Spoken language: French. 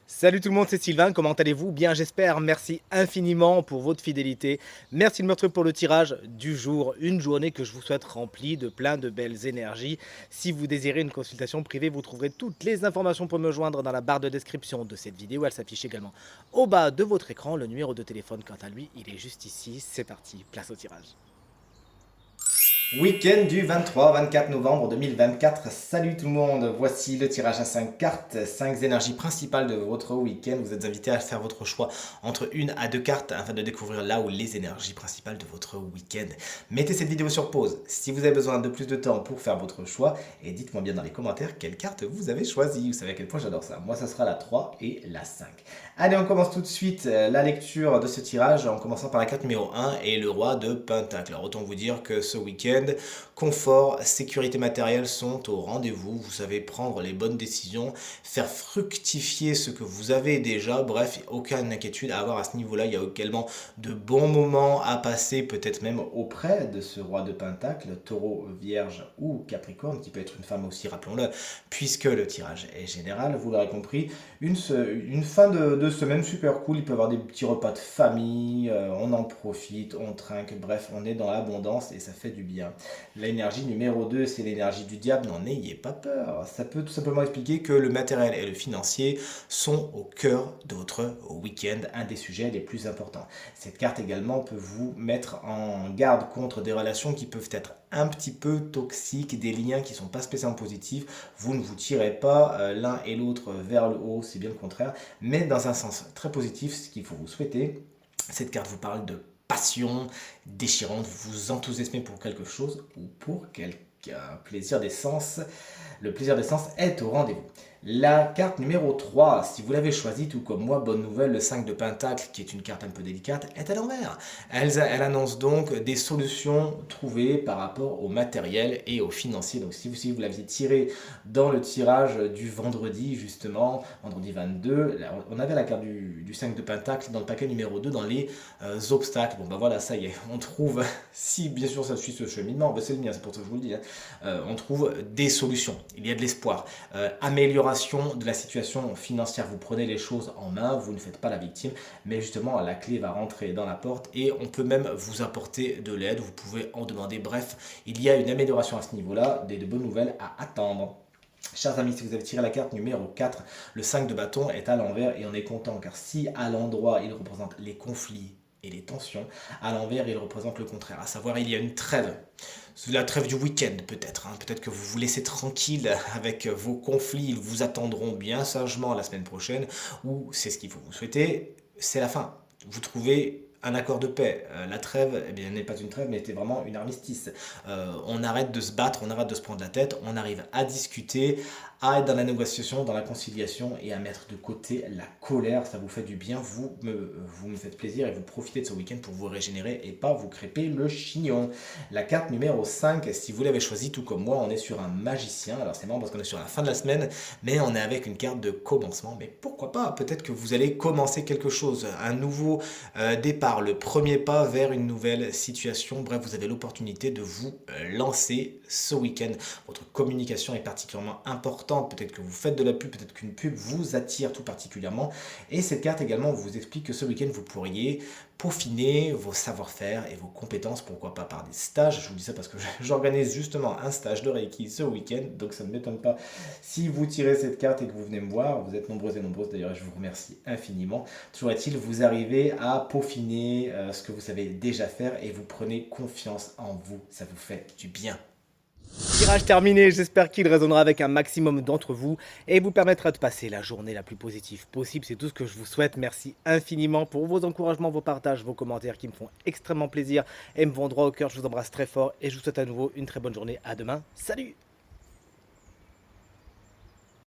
Salut tout le monde, c'est Sylvain, comment allez-vous? Bien j'espère, merci infiniment pour votre fidélité. Merci de me retrouver pour le tirage du jour, une journée que je vous souhaite remplie de plein de belles énergies. Si vous désirez une consultation privée, vous trouverez toutes les informations pour me joindre dans la barre de description de cette vidéo. Elle s'affiche également au bas de votre écran. Le numéro de téléphone, quant à lui, il est juste ici. C'est parti, place au tirage. Week-end du 23-24 novembre 2024. Salut tout le monde, voici le tirage à 5 cartes, 5 énergies principales de votre week-end. Vous êtes invité à faire votre choix entre une à deux cartes afin de découvrir là où les énergies principales de votre week-end. Mettez cette vidéo sur pause si vous avez besoin de plus de temps pour faire votre choix et dites-moi bien dans les commentaires quelle carte vous avez choisi. Vous savez à quel point j'adore ça. Moi, ça sera la 3 et la 5. Allez, on commence tout de suite la lecture de ce tirage en commençant par la carte numéro 1 et le roi de Pentacle. Alors, autant vous dire que ce week-end, confort, sécurité matérielle sont au rendez-vous. Vous savez prendre les bonnes décisions, faire fructifier ce que vous avez déjà. Bref, aucune inquiétude à avoir à ce niveau-là. Il y a également de bons moments à passer, peut-être même auprès de ce roi de Pentacle, taureau, vierge ou capricorne, qui peut être une femme aussi, rappelons-le, puisque le tirage est général, vous l'aurez compris. Une fin de semaine super cool. Il peut y avoir des petits repas de famille, on en profite, on trinque, bref, on est dans l'abondance et ça fait du bien. L'énergie numéro 2, c'est l'énergie du diable. N'en ayez pas peur. Ça peut tout simplement expliquer que le matériel et le financier sont au cœur de votre week-end, un des sujets les plus importants. Cette carte également peut vous mettre en garde contre des relations qui peuvent être un petit peu toxiques, des liens qui ne sont pas spécialement positifs. Vous ne vous tirez pas l'un et l'autre vers le haut, c'est bien le contraire, mais dans un sens très positif, ce qu'il faut vous souhaiter. Cette carte vous parle de passion déchirante, vous vous enthousiasmez pour quelque chose ou pour quelqu'un. Plaisir d'essence. Le plaisir d'essence est au rendez-vous. La carte numéro 3, si vous l'avez choisie, tout comme moi, bonne nouvelle, le 5 de Pentacle, qui est une carte un peu délicate, est à l'envers. Elle annonce donc des solutions trouvées par rapport au matériel et au financier. Donc si vous l'aviez tiré dans le tirage du vendredi, justement, vendredi 22, on avait la carte du 5 de Pentacle dans le paquet numéro 2 dans les obstacles. Bon ben voilà, ça y est, on trouve, si bien sûr ça suit ce cheminement, ben c'est le mien, c'est pour ça que je vous le dis, hein, on trouve des solutions, il y a de l'espoir. Amélioration de la situation financière, vous prenez les choses en main, vous ne faites pas la victime, mais justement la clé va rentrer dans la porte et on peut même vous apporter de l'aide, vous pouvez en demander, bref, il y a une amélioration à ce niveau-là, de bonnes nouvelles à attendre. Chers amis, si vous avez tiré la carte numéro 4, le 5 de bâton est à l'envers et on est content car si à l'endroit il représente les conflits et les tensions, à l'envers il représente le contraire, à savoir il y a une trêve. C'est la trêve du week-end peut-être, hein. Peut-être que vous vous laissez tranquille avec vos conflits, ils vous attendront bien sagement la semaine prochaine, ou c'est ce qu'il faut vous souhaiter, c'est la fin. Vous trouvez un accord de paix. La trêve, eh bien, n'est pas une trêve, mais c'était vraiment une armistice. On arrête de se battre, on arrête de se prendre la tête, on arrive à discuter, à être dans la négociation, dans la conciliation et à mettre de côté la colère. Ça vous fait du bien, vous me faites plaisir et vous profitez de ce week-end pour vous régénérer et pas vous crêper le chignon. La carte numéro 5, si vous l'avez choisie tout comme moi, on est sur un magicien. Alors c'est marrant parce qu'on est sur la fin de la semaine, mais on est avec une carte de commencement. Mais pourquoi pas? Peut-être que vous allez commencer quelque chose, un nouveau départ, le premier pas vers une nouvelle situation. Bref, vous avez l'opportunité de vous lancer ce week-end. Votre communication est particulièrement importante. Peut-être que vous faites de la pub, peut-être qu'une pub vous attire tout particulièrement. Et cette carte également vous explique que ce week-end, vous pourriez peaufiner vos savoir-faire et vos compétences, pourquoi pas par des stages. Je vous dis ça parce que j'organise justement un stage de Reiki ce week-end, donc ça ne m'étonne pas si vous tirez cette carte et que vous venez me voir. Vous êtes nombreux et nombreuses d'ailleurs et je vous remercie infiniment. Toujours est-il, vous arrivez à peaufiner ce que vous savez déjà faire et vous prenez confiance en vous. Ça vous fait du bien. Tirage terminé, j'espère qu'il résonnera avec un maximum d'entre vous et vous permettra de passer la journée la plus positive possible. C'est tout ce que je vous souhaite. Merci infiniment pour vos encouragements, vos partages, vos commentaires qui me font extrêmement plaisir et me vont droit au cœur. Je vous embrasse très fort et je vous souhaite à nouveau une très bonne journée. À demain. Salut!